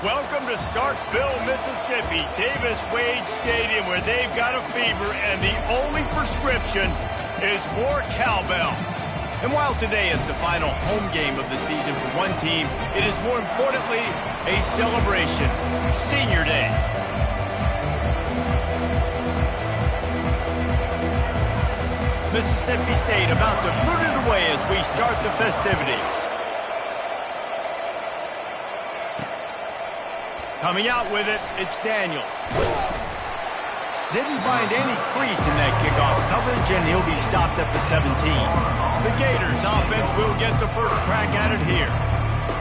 Welcome to Starkville, Mississippi, Davis Wade Stadium, where they've got a fever, and the only prescription is more cowbell. And while today is the final home game of the season for one team, it is more importantly a celebration, Senior Day. Mississippi State about to put it away as we start the festivities. Coming out with it, it's Daniels. Didn't find any crease in that kickoff coverage, and he'll be stopped at the 17. The Gators offense will get the first crack at it here.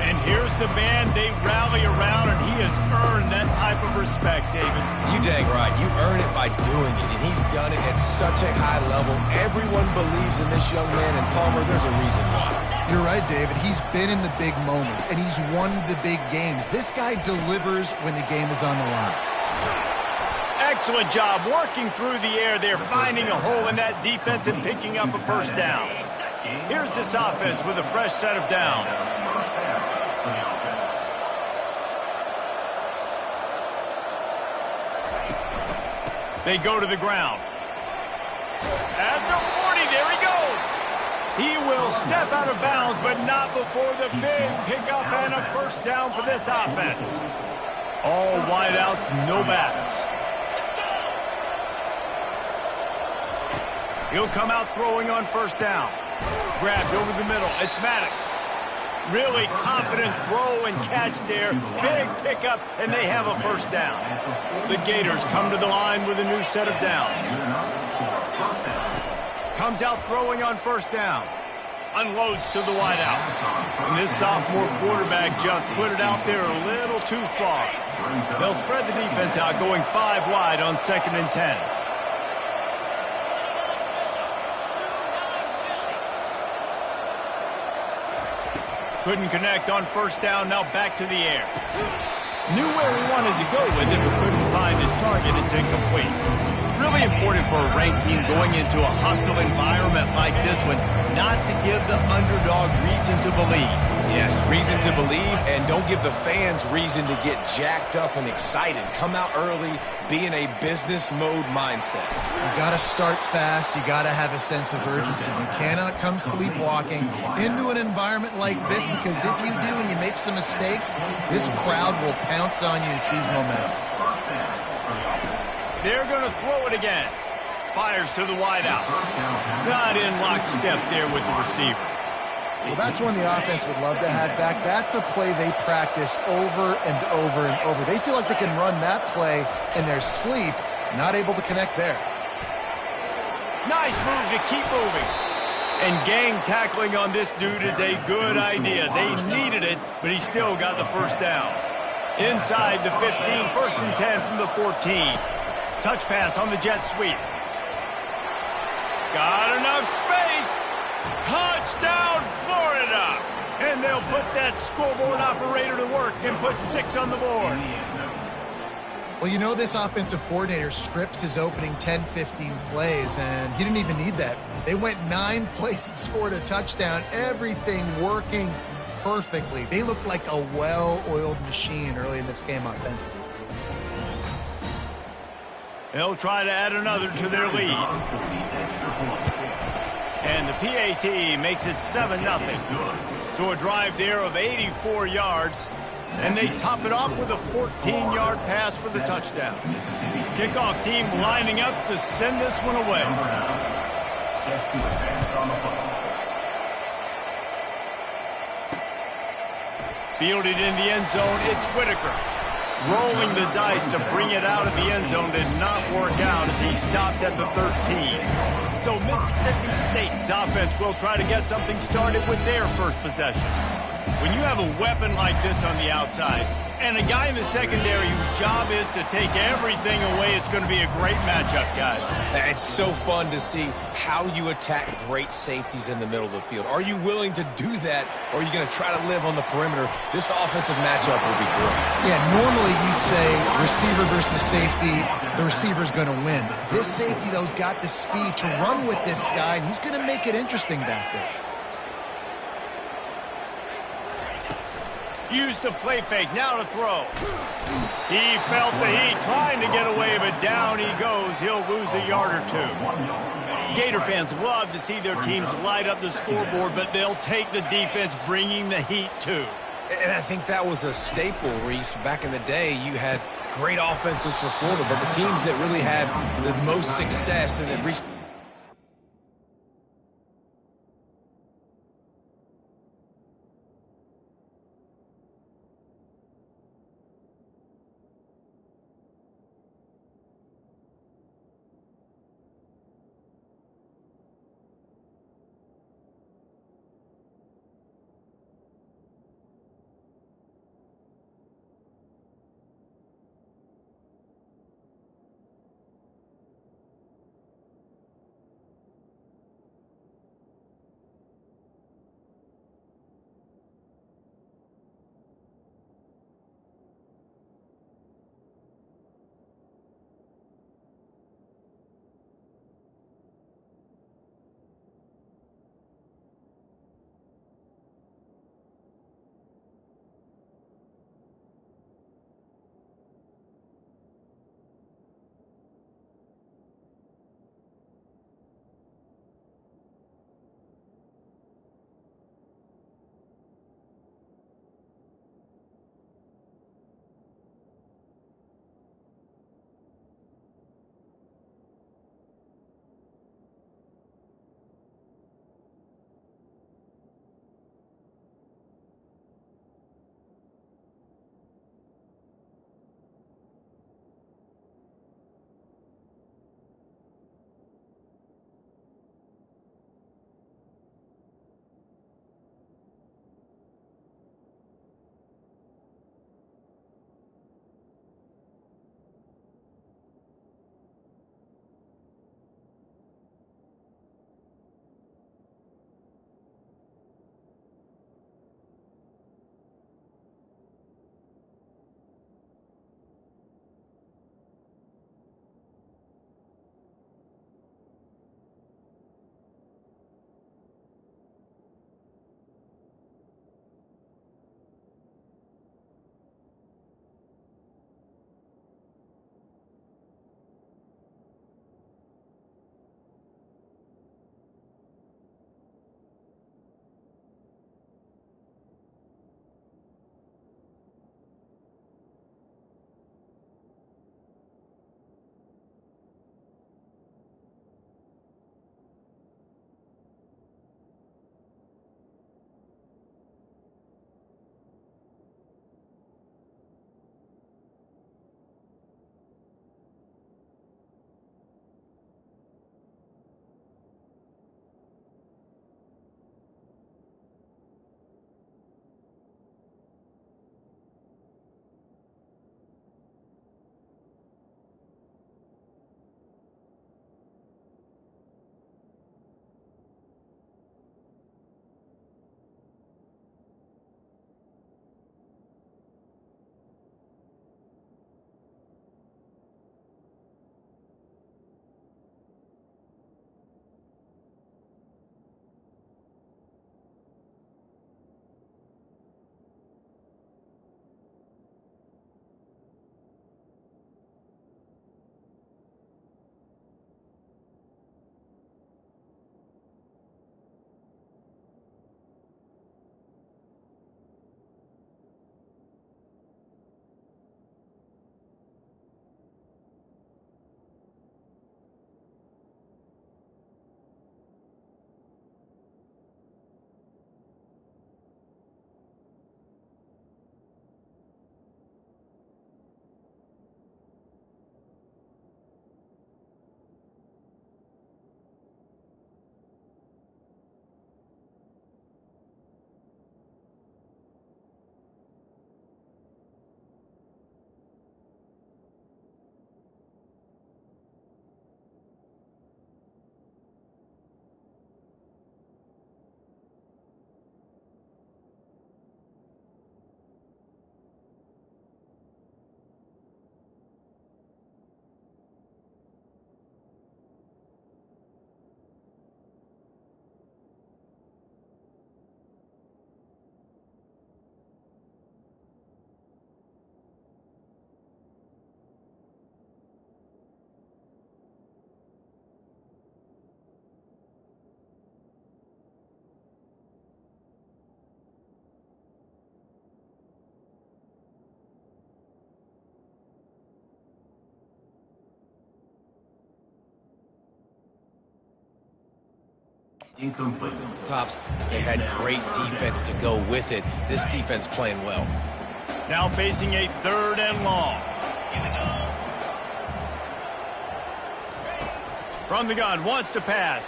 And here's the man they rally around, and he has earned that type of respect, David. You dang right. You earn it by doing it, and he's done it at such a high level. Everyone believes in this young man, and Palmer, there's a reason why. You're right, David. He's been in the big moments, and he's won the big games. This guy delivers when the game is on the line. Excellent job working through the air there, finding a hole in that defense and picking up a first down. Here's this offense with a fresh set of downs. They go to the ground. At the 40, there he goes. He will step out of bounds, but not before the big pickup and a first down for this offense. All wideouts, no backs. He'll come out throwing on first down. Grabbed over the middle. It's Maddox. Really confident throw and catch there. Big pickup, and they have a first down. The Gators come to the line with a new set of downs. Comes out throwing on first down. Unloads to the wideout. And this sophomore quarterback just put it out there a little too far. They'll spread the defense out, going 5 wide on 2nd and 10. Couldn't connect on first down, now back to the air. Knew where he wanted to go with it, but couldn't find his target. It's incomplete. Really important for a ranked team going into a hostile environment like this one, not to give the underdog reason to believe. Yes, reason to believe, and don't give the fans reason to get jacked up and excited. Come out early, be in a business mode mindset. You got to start fast. You got to have a sense of urgency. You cannot come sleepwalking into an environment like this, because if you do and you make some mistakes, this crowd will pounce on you and seize momentum. They're going to throw it again. Fires to the wideout. Not in lockstep there with the receiver. Well, that's one the offense would love to have back. That's a play they practice over and over and over. They feel like they can run that play in their sleep, not able to connect there. Nice move to keep moving. And gang tackling on this dude is a good idea. They needed it, but he still got the first down. Inside the 15, 1st and 10 from the 14. Touch pass on the jet sweep. Got enough space. Touchdown, Florida! And they'll put that scoreboard operator to work and put 6 on the board. Well, you know, this offensive coordinator scripts his opening 10, 15 plays, and he didn't even need that. They went 9 plays and scored a touchdown. Everything working perfectly. They looked like a well-oiled machine early in this game offensively. They'll try to add another to their lead. And the PAT makes it 7-0. So a drive there of 84 yards. And they top it off with a 14-yard pass for the touchdown. Kickoff team lining up to send this one away. Fielded in the end zone, it's Whitaker. Rolling the dice to bring it out of the end zone did not work out as he stopped at the 13. So Mississippi State's offense will try to get something started with their first possession. When you have a weapon like this on the outside and a guy in the secondary whose job is to take everything away, it's going to be a great matchup, guys. It's so fun to see how you attack great safeties in the middle of the field. Are you willing to do that, or are you going to try to live on the perimeter? This offensive matchup will be great. Yeah, normally you'd say receiver versus safety, the receiver's going to win. This safety, though, has got the speed to run with this guy, and he's going to make it interesting back there. Used the play fake, now to throw. He felt the heat, trying to get away, but down he goes. He'll lose a yard or two. Gator fans love to see their teams light up the scoreboard, but they'll take the defense bringing the heat too. And I think that was a staple, Reese. Back in the day, you had great offenses for Florida, but the teams that really had the most success and that reached Incomplete. Tops, they had great defense to go with it. This defense playing well. Now facing a 3rd and long. From the gun, wants to pass.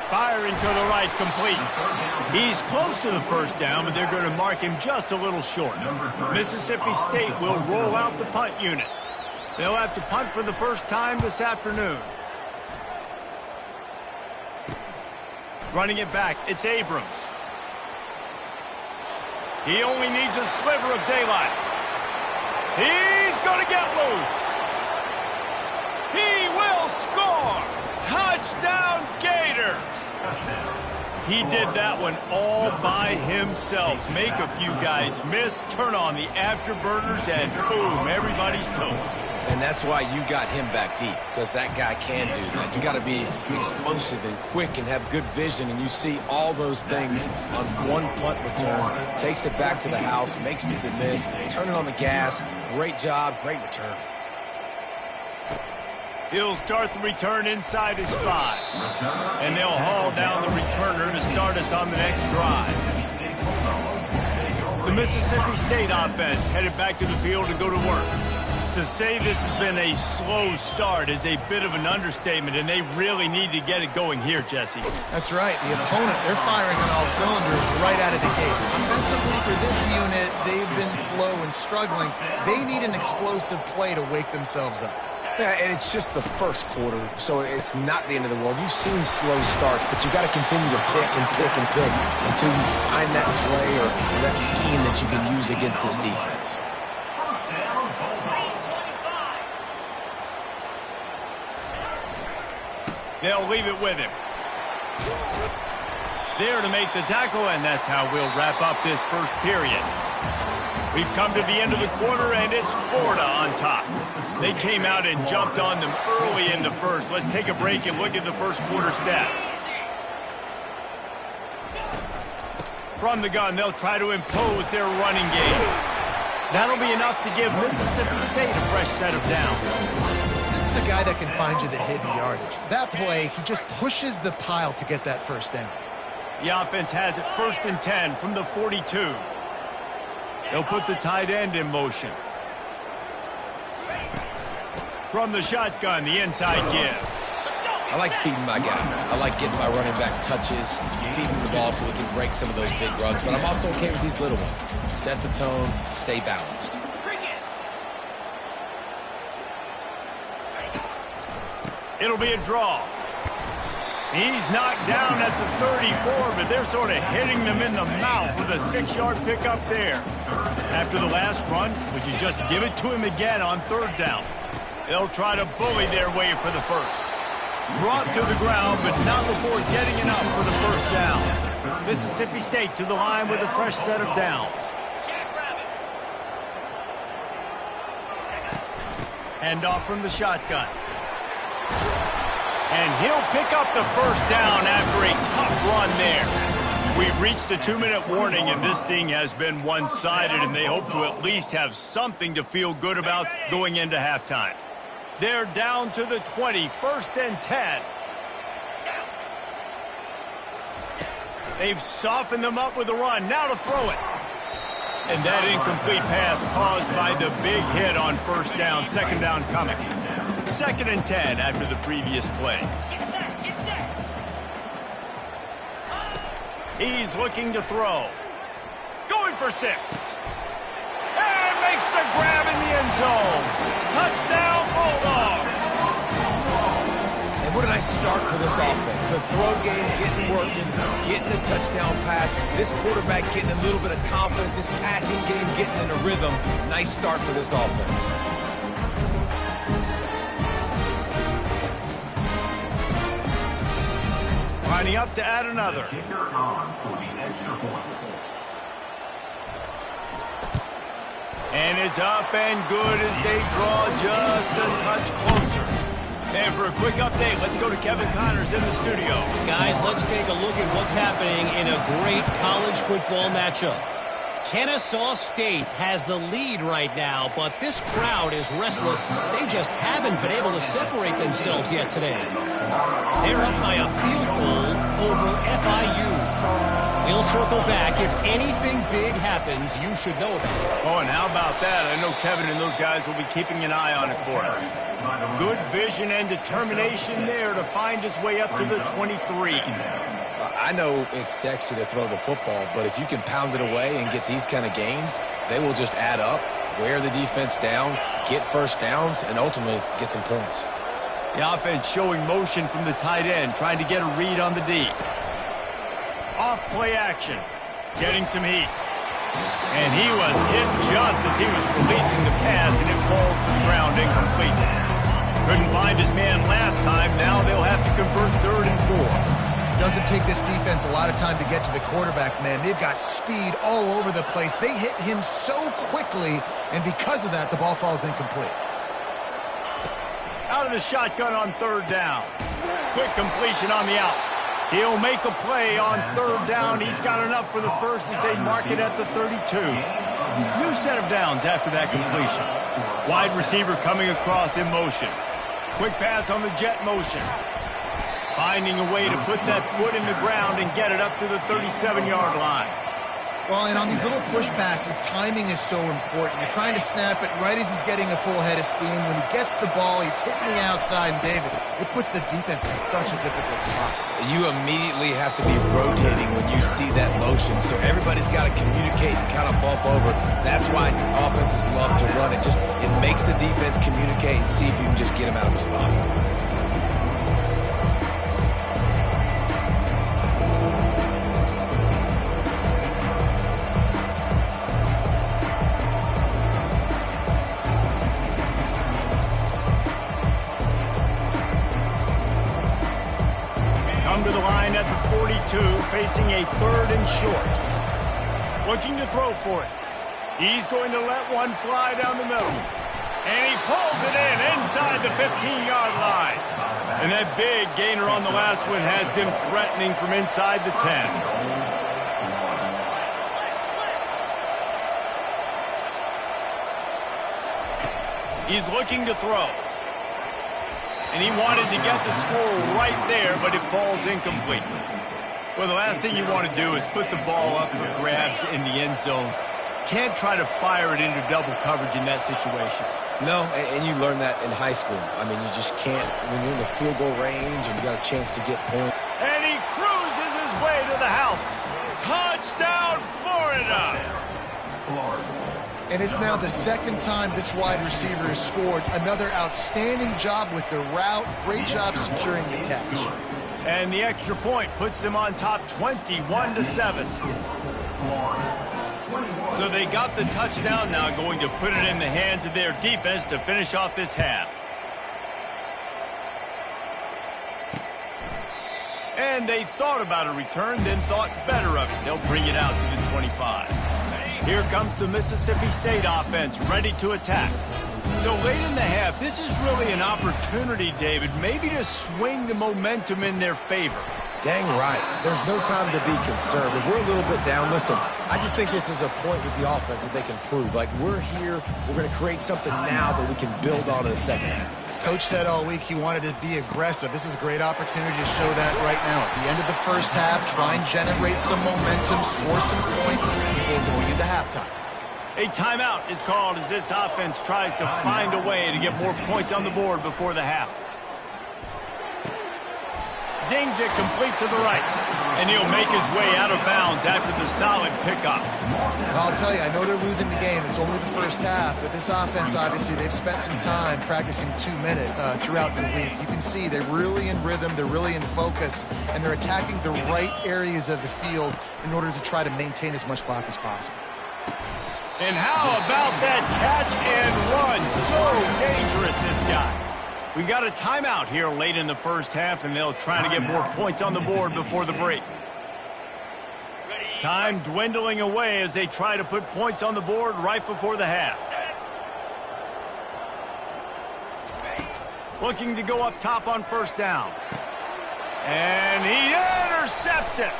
Firing to the right, complete. He's close to the first down, but they're going to mark him just a little short. Mississippi State will roll out the punt unit. They'll have to punt for the first time this afternoon. Running it back, it's Abrams. He only needs a sliver of daylight. He's going to get loose. He will score. Touchdown, Gator. He did that one all by himself. Make a few guys miss, turn on the afterburners, and boom, everybody's toast. And that's why you got him back deep, because that guy can do that. You got to be explosive and quick and have good vision, and you see all those things on one punt return. Takes it back to the house, makes people miss, turning on the gas. Great job, great return. He'll start the return inside his 5. And they'll haul down the returner to start us on the next drive. The Mississippi State offense headed back to the field to go to work. To say this has been a slow start is a bit of an understatement, and they really need to get it going here, Jesse. That's right. The opponent, they're firing on all cylinders right out of the gate. Offensively for this unit, they've been slow and struggling. They need an explosive play to wake themselves up. Yeah, and it's just the first quarter, so it's not the end of the world. You've seen slow starts, but you got to continue to pick and pick and pick until you find that play or that scheme that you can use against this defense. They'll leave it with him. There to make the tackle, and that's how we'll wrap up this first period. We've come to the end of the quarter, and it's Florida on top. They came out and jumped on them early in the first. Let's take a break and look at the first quarter stats. From the gun, they'll try to impose their running game. That'll be enough to give Mississippi State a fresh set of downs. This is a guy that can find you the hidden yardage. That play, he just pushes the pile to get that first down. The offense has it 1st and 10 from the 42. They'll put the tight end in motion. From the shotgun, the inside give. I like feeding my guy. I like getting my running back touches, feeding the ball so he can break some of those big runs. But I'm also okay with these little ones. Set the tone, stay balanced. It'll be a draw. He's knocked down at the 34, but they're sort of hitting them in the mouth with a 6-yard pickup there. After the last run, would you just give it to him again on 3rd down? They'll try to bully their way for the first. Brought to the ground, but not before getting enough for the first down. Mississippi State to the line with a fresh set of downs. Hand off from the shotgun. And he'll pick up the first down after a tough run there. We've reached the 2-minute warning, and this thing has been one-sided, and they hope to at least have something to feel good about going into halftime. They're down to the 20, 1st and 10. They've softened them up with a run. Now to throw it. And that incomplete pass caused by the big hit on 1st down, 2nd down coming. 2nd and 10 after the previous play. He's looking to throw. Going for 6. And makes the grab in the end zone. Touchdown, Bulldogs. And what a nice start for this offense. The throw game getting working, getting the touchdown pass. This quarterback getting a little bit of confidence. This passing game getting in a rhythm. Nice start for this offense. Lining up to add another. And it's up and good as they draw just a touch closer. And for a quick update, let's go to Kevin Connors in the studio. Guys, let's take a look at what's happening in a great college football matchup. Kennesaw State has the lead right now, but this crowd is restless. They just haven't been able to separate themselves yet today. They're up by a field goal over FIU. We'll circle back. If anything big happens, you should know about it. Oh, and how about that? I know Kevin and those guys will be keeping an eye on it for us. Good vision and determination there to find his way up to the 23. I know it's sexy to throw the football, but if you can pound it away and get these kind of gains, they will just add up, wear the defense down, get first downs, and ultimately get some points. The offense showing motion from the tight end, trying to get a read on the D. Off play action, getting some heat. And he was hit just as he was releasing the pass, and it falls to the ground incomplete. Couldn't find his man last time. Now they'll have to convert 3rd and 4. Doesn't take this defense a lot of time to get to the quarterback, man. They've got speed all over the place. They hit him so quickly, and because of that, the ball falls incomplete. Out of the shotgun on 3rd down. Quick completion on the out. He'll make a play on 3rd down. He's got enough for the first as they mark it at the 32. New set of downs after that completion. Wide receiver coming across in motion. Quick pass on the jet motion. Finding a way to put that foot in the ground and get it up to the 37-yard line. Well, and on these little push passes, timing is so important. You're trying to snap it right as he's getting a full head of steam. When he gets the ball, he's hitting the outside, and David, it puts the defense in such a difficult spot. You immediately have to be rotating when you see that motion, so everybody's got to communicate and kind of bump over. That's why offenses love to run it. It makes the defense communicate and see if you can just get him out of the spot. To the line at the 42, facing a 3rd and short. Looking to throw for it. He's going to let one fly down the middle. And he pulls it in inside the 15-yard line. And that big gainer on the last one has him threatening from inside the 10. He's looking to throw. And he wanted to get the score right there, but it falls incomplete. Well, the last thing you want to do is put the ball up for grabs in the end zone. Can't try to fire it into double coverage in that situation. No, and you learn that in high school. I mean, you just can't, when you're in the field goal range and you got a chance to get points. And he cruises his way to the house. Touchdown, Florida! And it's now the 2nd time this wide receiver has scored. Another outstanding job with the route. Great job securing the catch. And the extra point puts them on top 21-7. So they got the touchdown, now going to put it in the hands of their defense to finish off this half. And they thought about a return, then thought better of it. They'll bring it out to the 25. Here comes the Mississippi State offense, ready to attack. So late in the half, this is really an opportunity, David, maybe to swing the momentum in their favor. Dang right. There's no time to be concerned. If we're a little bit down, listen, I just think this is a point with the offense that they can prove. Like, we're here, we're going to create something now that we can build on in the second half. Coach said all week he wanted to be aggressive. This is a great opportunity to show that right now. At the end of the first half, try and generate some momentum, score some points before going into halftime. A timeout is called as this offense tries to find a way to get more points on the board before the half. Zings it complete to the right. And he'll make his way out of bounds after the solid pickup. I'll tell you, I know they're losing the game. It's only the first half, but this offense, obviously, they've spent some time practicing 2-minute throughout the week. You can see they're really in rhythm, they're really in focus, and they're attacking the right areas of the field in order to try to maintain as much clock as possible. And how about that catch and run? So dangerous, this guy. We got a timeout here late in the first half, and they'll try to get more points on the board before the break. Time dwindling away as they try to put points on the board right before the half. Looking to go up top on first down. And he intercepts it.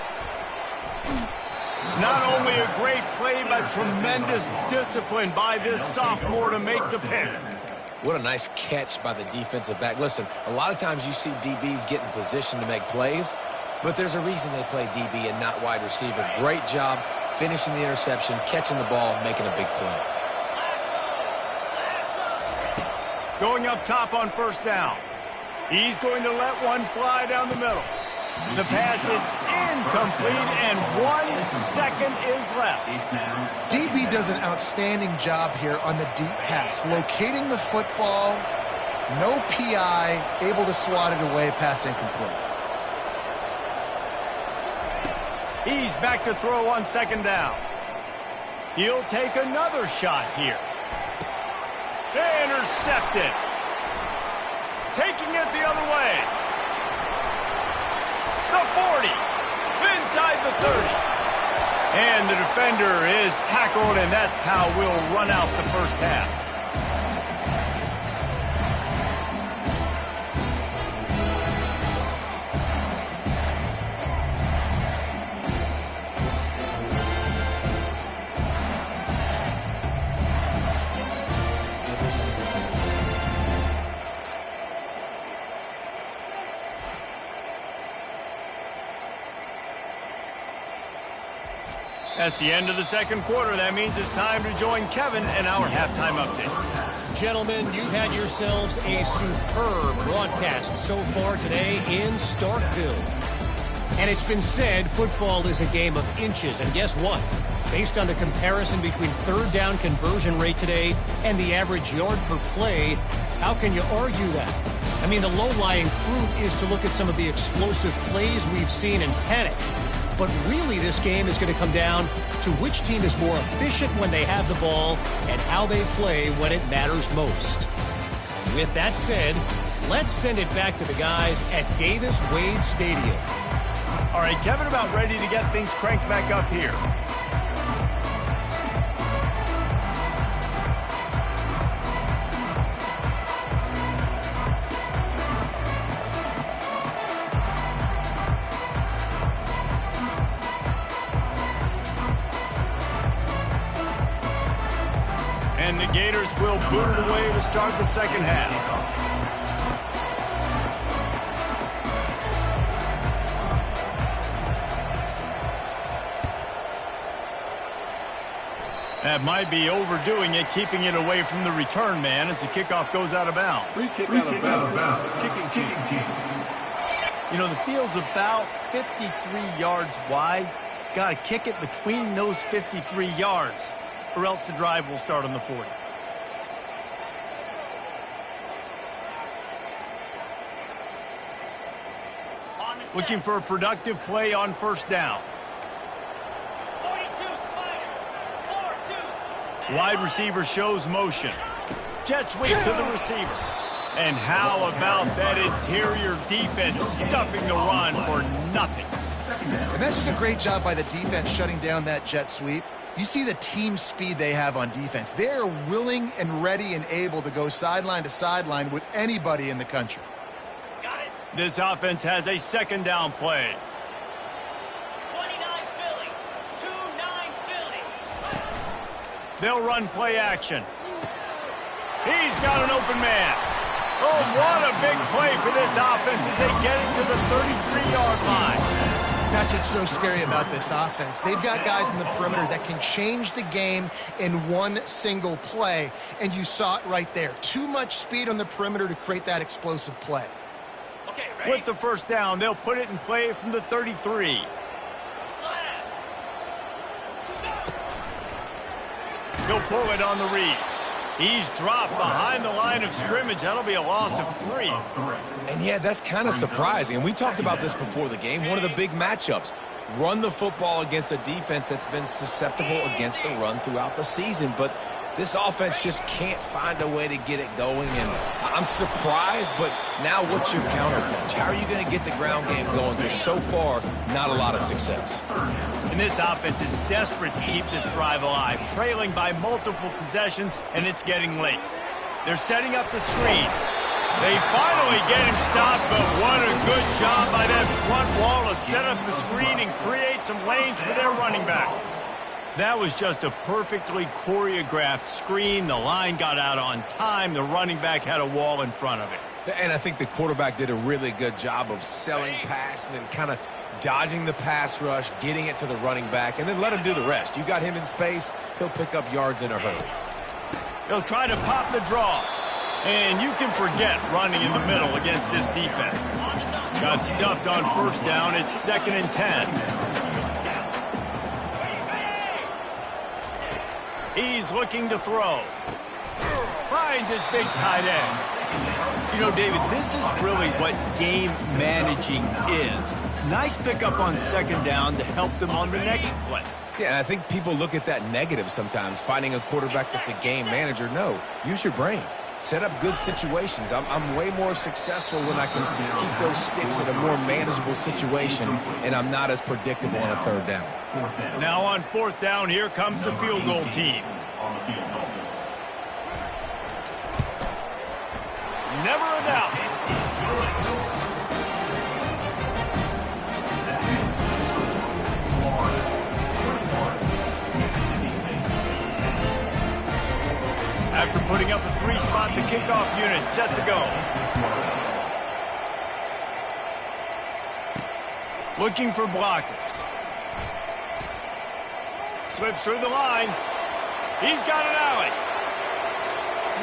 Not only a great play, but tremendous discipline by this sophomore to make the pick. What a nice catch by the defensive back. Listen, a lot of times you see DBs get in position to make plays, but there's a reason they play DB and not wide receiver. Great job finishing the interception, catching the ball, making a big play. Going up top on first down. He's going to let one fly down the middle. The pass is incomplete, and 1 second is left. DB does an outstanding job here on the deep pass, locating the football, no PI, able to swat it away, pass incomplete. He's back to throw on second down. He'll take another shot here. Intercepted. Taking it the other way. The 40. Inside the 30. And the defender is tackled, and that's how we'll run out the first half. That's the end of the second quarter. That means it's time to join Kevin in our halftime update. Gentlemen, you've had yourselves a superb broadcast so far today in Starkville. And it's been said football is a game of inches. And guess what? Based on the comparison between third down conversion rate today and the average yard per play, how can you argue that? I mean, the low-lying fruit is to look at some of the explosive plays we've seen and panic. But really, this game is going to come down to which team is more efficient when they have the ball and how they play when it matters most. With that said, let's send it back to the guys at Davis-Wade Stadium. All right, Kevin, about ready to get things cranked back up here. And the Gators will boot it away to start the second half. That might be overdoing it, keeping it away from the return man as the kickoff goes out of bounds. Free kick out of bounds. Kicking team. You know, the field's about 53 yards wide. Got to kick it between those 53 yards, or else the drive will start on the 40. Looking for a productive play on first down. Wide receiver shows motion. Jet sweep to the receiver. And how about that interior defense stuffing the run for nothing? And that's just a great job by the defense shutting down that jet sweep. You see the team speed they have on defense. They're willing and ready and able to go sideline to sideline with anybody in the country. This offense has a second down play. 29 Philly. 2-9 Philly. They'll run play action. He's got an open man. Oh, what a big play for this offense as they get it to the 33-yard line. That's what's so scary about this offense. They've got guys in the perimeter that can change the game in one single play, and you saw it right there. Too much speed on the perimeter to create that explosive play. Okay, ready? With the first down, they'll put it in play from the 33. He'll pull it on the read. He's dropped behind the line of scrimmage. That'll be a loss of 3. And yeah, that's kind of surprising. And we talked about this before the game. One of the big matchups. Run the football against a defense that's been susceptible against the run throughout the season. But this offense just can't find a way to get it going. And I'm surprised, but now what's your counterpunch? How are you going to get the ground game going? Because so far, not a lot of success. And this offense is desperate to keep this drive alive, trailing by multiple possessions, and it's getting late. They're setting up the screen. They finally get him stopped, but what a good job by that front wall to set up the screen and create some lanes for their running back. That was just a perfectly choreographed screen. The line got out on time. The running back had a wall in front of it. And I think the quarterback did a really good job of selling pass and then kind of dodging the pass rush, getting it to the running back, and then let him do the rest. You got him in space, he'll pick up yards in a hurry. He'll try to pop the draw. And you can forget running in the middle against this defense. Got stuffed on first down. It's 2nd and 10. He's looking to throw. Finds his big tight end. You know, David, this is really what game managing is. Nice pickup on 2nd down to help them on the next play. Yeah, and I think people look at that negative sometimes, finding a quarterback that's a game manager. No, use your brain. Set up good situations. I'm way more successful when I can keep those sticks in a more manageable situation, and I'm not as predictable on a 3rd down. Now on 4th down, here comes the field goal team. Never a doubt. After putting up a 3-spot, the kickoff unit set to go. Looking for blockers. Slips through the line. He's got an alley.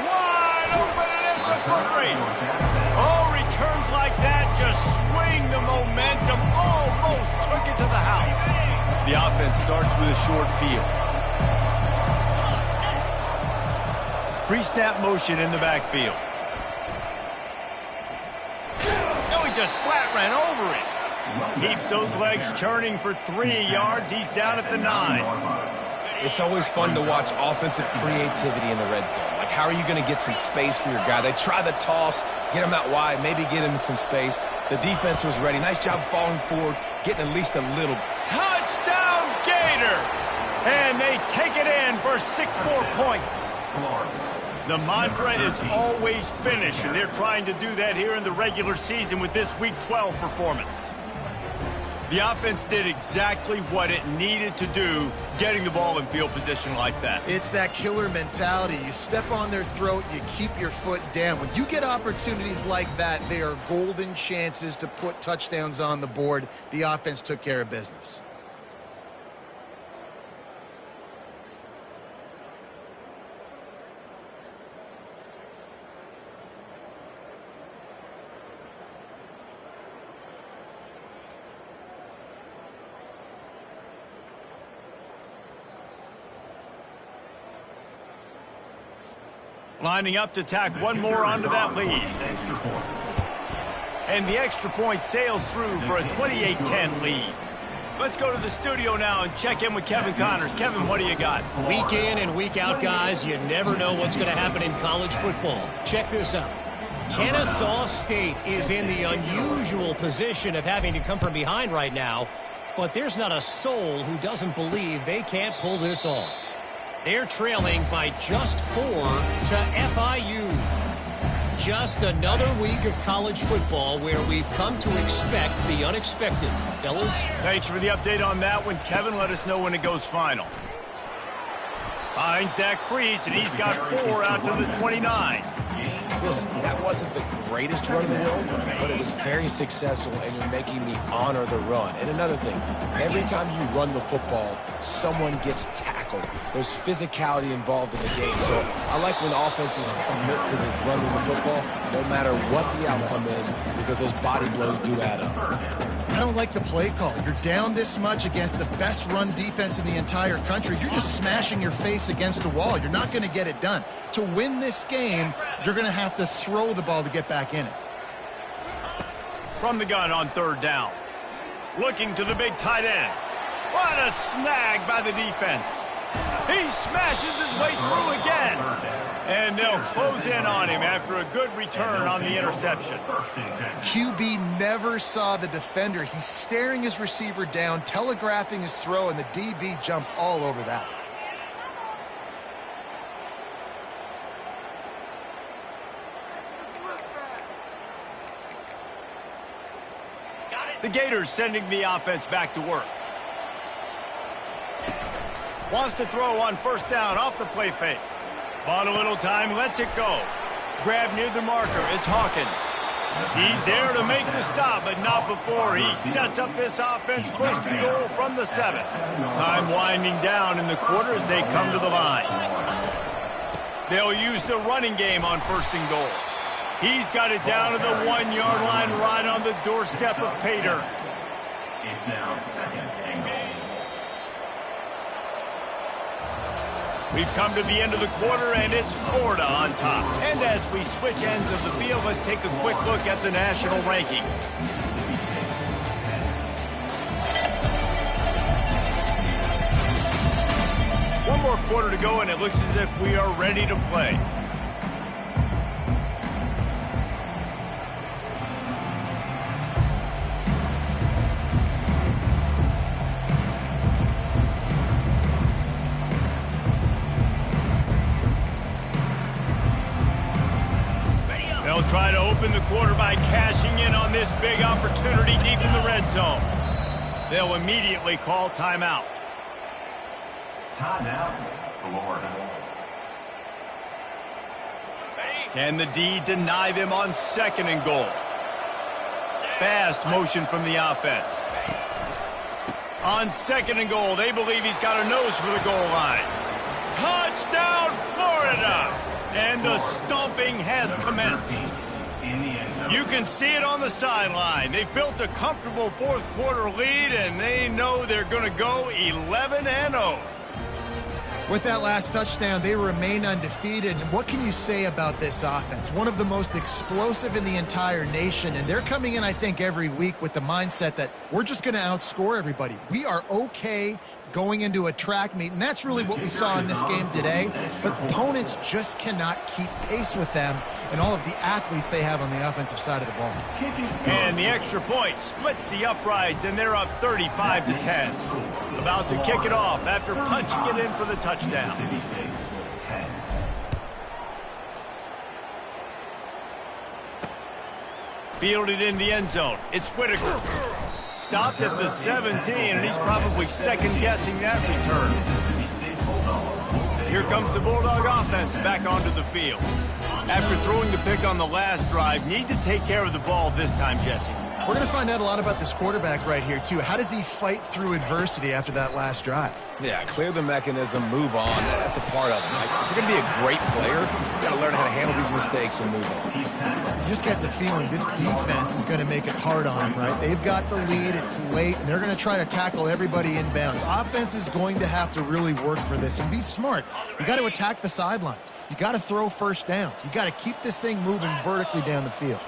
Wide open, and it's a foot race. Oh, returns like that just swing the momentum. Almost took it to the house. The offense starts with a short field. Pre-snap motion in the backfield. No, he just flat ran over it. Keeps those legs churning for 3 yards. He's down at the 9. It's always fun to watch offensive creativity in the red zone. Like, how are you going to get some space for your guy? They try the toss, get him out wide, maybe get him some space. The defense was ready. Nice job falling forward, getting at least a little. Touchdown, Gators! And they take it in for 6 more points. The mantra is always finish, and they're trying to do that here in the regular season with this Week 12 performance. The offense did exactly what it needed to do, getting the ball in field position like that. It's that killer mentality. You step on their throat, you keep your foot down. When you get opportunities like that, they are golden chances to put touchdowns on the board. The offense took care of business. Lining up to tack one more onto that lead. And the extra point sails through for a 28-10 lead. Let's go to the studio now and check in with Kevin Connors. Kevin, what do you got? Week in and week out, guys, you never know what's going to happen in college football. Check this out. Kennesaw State is in the unusual position of having to come from behind right now, but there's not a soul who doesn't believe they can't pull this off. They're trailing by just 4 to FIU. Just another week of college football where we've come to expect the unexpected. Fellas? Thanks for the update on that one, Kevin. Let us know when it goes final. Finds that crease, and he's got 4 out to the 29. Listen, that wasn't the greatest run in the world, but it was very successful, and you're making me honor the run. And another thing, every time you run the football, someone gets tackled. There's physicality involved in the game. So I like when offenses commit to the running the football, no matter what the outcome is, because those body blows do add up. I don't like the play call. You're down this much against the best run defense in the entire country. You're just smashing your face against a wall. You're not going to get it done. To win this game, you're going to have to throw the ball to get back in it. From the gun on 3rd down. Looking to the big tight end. What a snag by the defense. He smashes his way through again. And they'll close in on him after a good return on the interception. QB never saw the defender. He's staring his receiver down, telegraphing his throw, and the DB jumped all over that. The Gators sending the offense back to work. Wants to throw on first down off the play fake. Bought a little time, lets it go. Grab near the marker, it's Hawkins. He's there to make the stop, but not before he sets up this offense first and goal from the 7. Time winding down in the quarter as they come to the line. They'll use the running game on first and goal. He's got it down to the 1-yard line right on the doorstep of Pater. It's now second and goal. We've come to the end of the quarter, and it's Florida on top. And as we switch ends of the field, let's take a quick look at the national rankings. One more quarter to go, and it looks as if we are ready to play. They'll try to open the quarter by cashing in on this big opportunity deep in the red zone. They'll immediately call timeout. Timeout, Florida. Can the D deny them on second and goal? Fast motion from the offense. On second and goal, they believe he's got a nose for the goal line. Touchdown, Florida! And the stomping has commenced. You can see it on the sideline. They've built a comfortable fourth quarter lead, and they know they're going to go 11-0. With that last touchdown, they remain undefeated. And what can you say about this offense? One of the most explosive in the entire nation, and they're coming in, I think, every week with the mindset that we're just going to outscore everybody. We are okay going into a track meet, and that's really what we saw in this game today. But opponents just cannot keep pace with them and all of the athletes they have on the offensive side of the ball. And the extra point splits the uprights, and they're up 35-10. About to kick it off after punching it in for the touchdown. Fielded in the end zone. It's Whitaker. Stopped at the 17, and he's probably second-guessing that return. Here comes the Bulldog offense back onto the field. After throwing the pick on the last drive, need to take care of the ball this time, Jesse. We're going to find out a lot about this quarterback right here, too. How does he fight through adversity after that last drive? Yeah, clear the mechanism, move on. That's a part of it. Like, if you're going to be a great player, you got to learn how to handle these mistakes and move on. You just get the feeling this defense is going to make it hard on him, right? They've got the lead, it's late, and they're going to try to tackle everybody inbounds. Offense is going to have to really work for this and be smart. You got to attack the sidelines. You got to throw first downs. You got to keep this thing moving vertically down the field.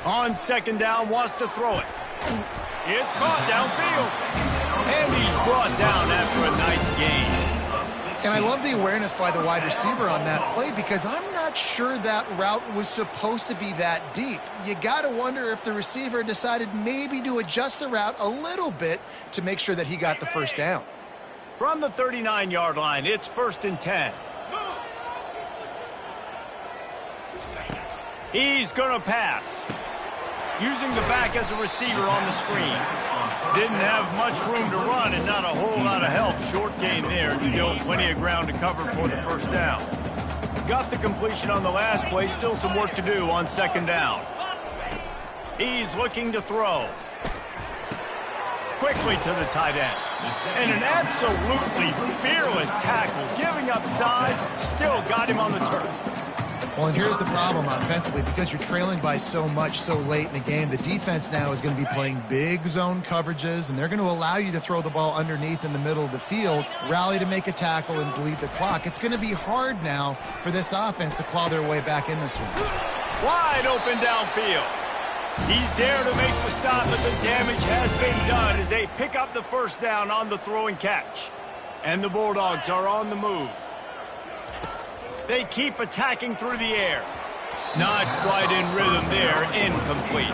On second down, wants to throw it. It's caught downfield. And he's brought down after a nice gain. And I love the awareness by the wide receiver on that play because I'm not sure that route was supposed to be that deep. You got to wonder if the receiver decided maybe to adjust the route a little bit to make sure that he got the first down. From the 39-yard line, it's 1st and 10. He's going to pass. Using the back as a receiver on the screen. Didn't have much room to run and not a whole lot of help. Short gain there and still plenty of ground to cover for the first down. Got the completion on the last play. Still some work to do on second down. He's looking to throw. Quickly to the tight end. And an absolutely fearless tackle. Giving up size. Still got him on the turf. Well, and here's the problem offensively. Because you're trailing by so much so late in the game, the defense now is going to be playing big zone coverages, and they're going to allow you to throw the ball underneath in the middle of the field, rally to make a tackle, and bleed the clock. It's going to be hard now for this offense to claw their way back in this one. Wide open downfield. He's there to make the stop, but the damage has been done as they pick up the first down on the throw and catch. And the Bulldogs are on the move. They keep attacking through the air. Not quite in rhythm there. Incomplete.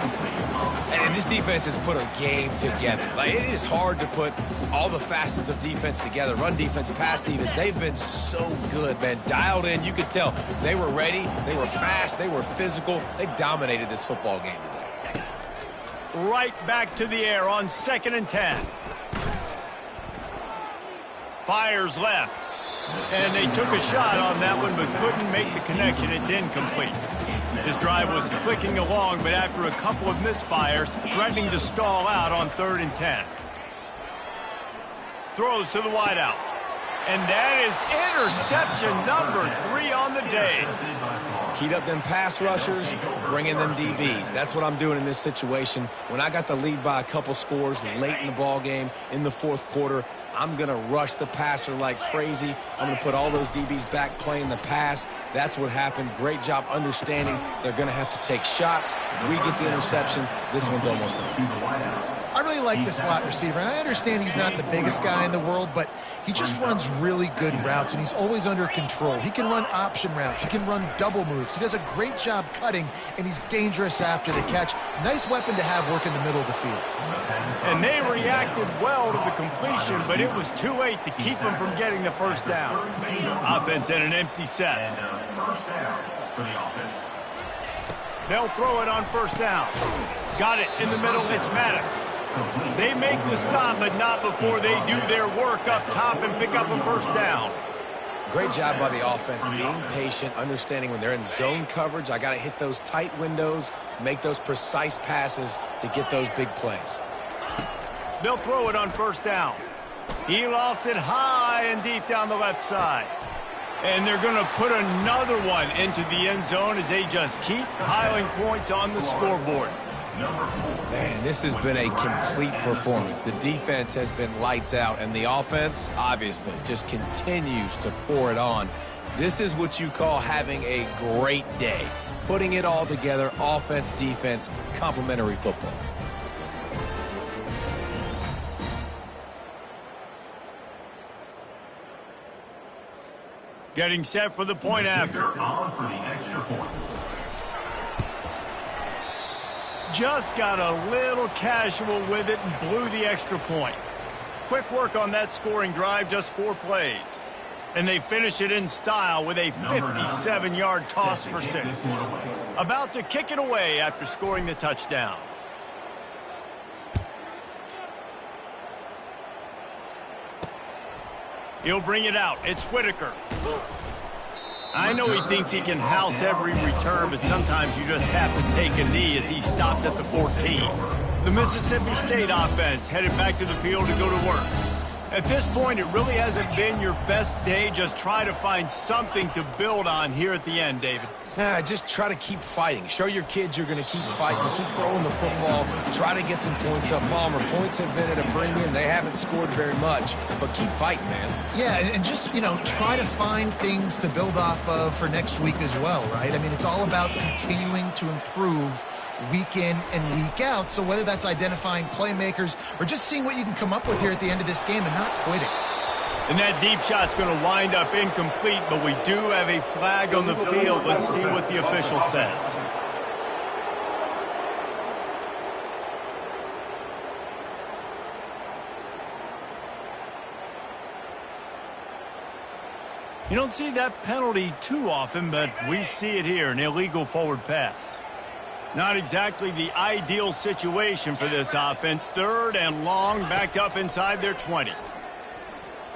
And this defense has put a game together. Like, it is hard to put all the facets of defense together. Run defense, pass defense. They've been so good, man. Dialed in. You could tell they were ready. They were fast. They were physical. They dominated this football game today. right back to the air on 2nd and 10. Fires left. And they took a shot on that one but couldn't make the connection. It's incomplete. His drive was clicking along, but after a couple of misfires, threatening to stall out on 3rd and 10. Throws to the wideout. And that is interception number 3 on the day. Heat up them pass rushers, bring in them DBs. That's what I'm doing in this situation. When I got the lead by a couple scores late in the ball game, in the 4th quarter, I'm going to rush the passer like crazy. I'm going to put all those DBs back playing the pass. That's what happened. Great job understanding they're going to have to take shots. We get the interception. This one's almost done. I really like the slot receiver, and I understand he's not the biggest guy in the world, but he just runs really good routes, and he's always under control. He can run option routes. He can run double moves. He does a great job cutting, and he's dangerous after the catch. Nice weapon to have work in the middle of the field. And they reacted well to the completion, but it was too late to keep him from getting the first down. Offense in an empty set. First down for the offense. They'll throw it on 1st down. Got it in the middle. It's Maddox. They make the stop, but not before they do their work up top and pick up a 1st down. Great job by the offense, being patient, understanding when they're in zone coverage, I got to hit those tight windows, make those precise passes to get those big plays. They'll throw it on 1st down. He lofts it high and deep down the left side. And they're going to put another one into the end zone as they just keep piling points on the scoreboard. Man, this has been a complete performance. The defense has been lights out, and the offense, obviously, just continues to pour it on. This is what you call having a great day. Putting it all together, offense, defense, complementary football. Getting set for the point after. On for the extra point. Just got a little casual with it and blew the extra point. Quick work on that scoring drive, just 4 plays. And they finish it in style with a 57-yard toss for 6. About to kick it away after scoring the touchdown. He'll bring it out. It's Whitaker. I know he thinks he can house every return, but sometimes you just have to take a knee as he stopped at the 14. The Mississippi State offense headed back to the field to go to work. At this point, it really hasn't been your best day. Just try to find something to build on here at the end, David. Just try to keep fighting. Show your kids you're going to keep fighting. Keep throwing the football. Try to get some points up. Palmer, points have been at a premium. They haven't scored very much, but keep fighting, man. Yeah, and just, try to find things to build off of for next week as well, right? I mean, it's all about continuing to improve week in and week out. So whether that's identifying playmakers or just seeing what you can come up with here at the end of this game and not quitting. And that deep shot's going to wind up incomplete, but we do have a flag on the field. Let's see what the official says. You don't see that penalty too often, but we see it here, an illegal forward pass. Not exactly the ideal situation for this offense. 3rd and long, backed up inside their 20.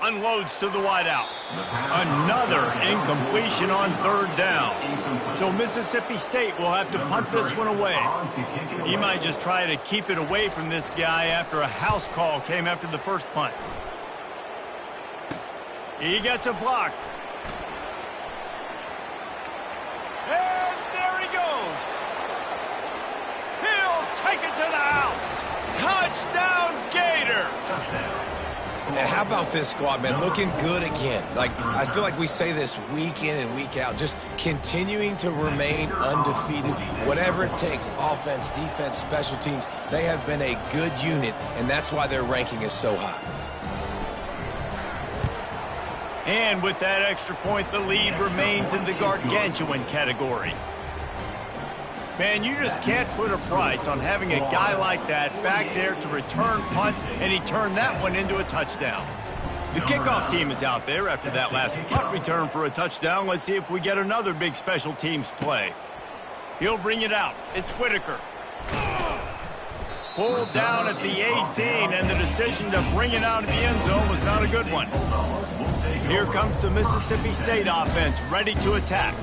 Unloads to the wideout. Another incompletion on 3rd down. So Mississippi State will have to punt this one away. He might just try to keep it away from this guy after a house call came after the first punt. He gets a block. And there he goes. He'll take it to the house. Touchdown, Gator. And how about this squad, man? Looking good again. I feel like we say this week in and week out, just continuing to remain undefeated, whatever it takes, offense, defense, special teams. They have been a good unit, and that's why their ranking is so high. And with that extra point, the lead remains in the gargantuan category. Man, you just can't put a price on having a guy like that back there to return punts, and he turned that one into a touchdown. The kickoff team is out there after that last punt return for a touchdown. Let's see if we get another big special teams play. He'll bring it out. It's Whitaker. Pulled down at the 18, and the decision to bring it out of the end zone was not a good one. Here comes the Mississippi State offense, ready to attack.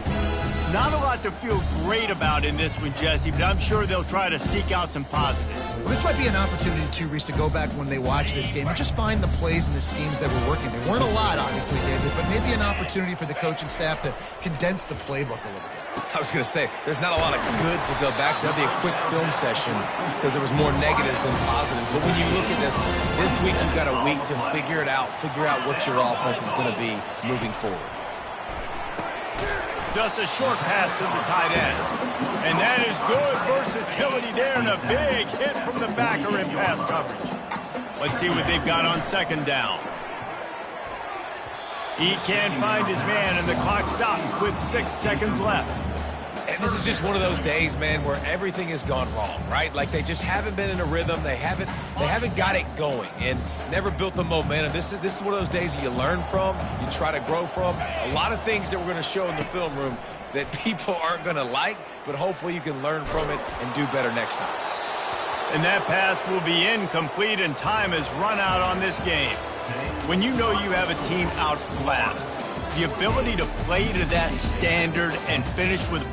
Not a lot to feel great about in this one, Jesse, but I'm sure they'll try to seek out some positives. Well, this might be an opportunity, too, Reese, to go back when they watch this game and just find the plays and the schemes that were working. There weren't a lot, obviously, David, but maybe an opportunity for the coaching staff to condense the playbook a little bit. I was going to say, there's not a lot of good to go back to. That'd be a quick film session because there was more negatives than positives. But when you look at this week you've got a week to figure it out, figure out what your offense is going to be moving forward. Just a short pass to the tight end. And that is good versatility there and a big hit from the backer in pass coverage. Let's see what they've got on second down. He can't find his man, and the clock stops with 6 seconds left. And this is just one of those days, man, where everything has gone wrong, right? Like they just haven't been in a rhythm. They haven't got it going and never built the momentum. This is one of those days that you learn from, you try to grow from. A lot of things that we're going to show in the film room that people aren't going to like, but hopefully you can learn from it and do better next time. And that pass will be incomplete, and time has run out on this game. When you know you have a team outclassed, the ability to play to that standard and finish with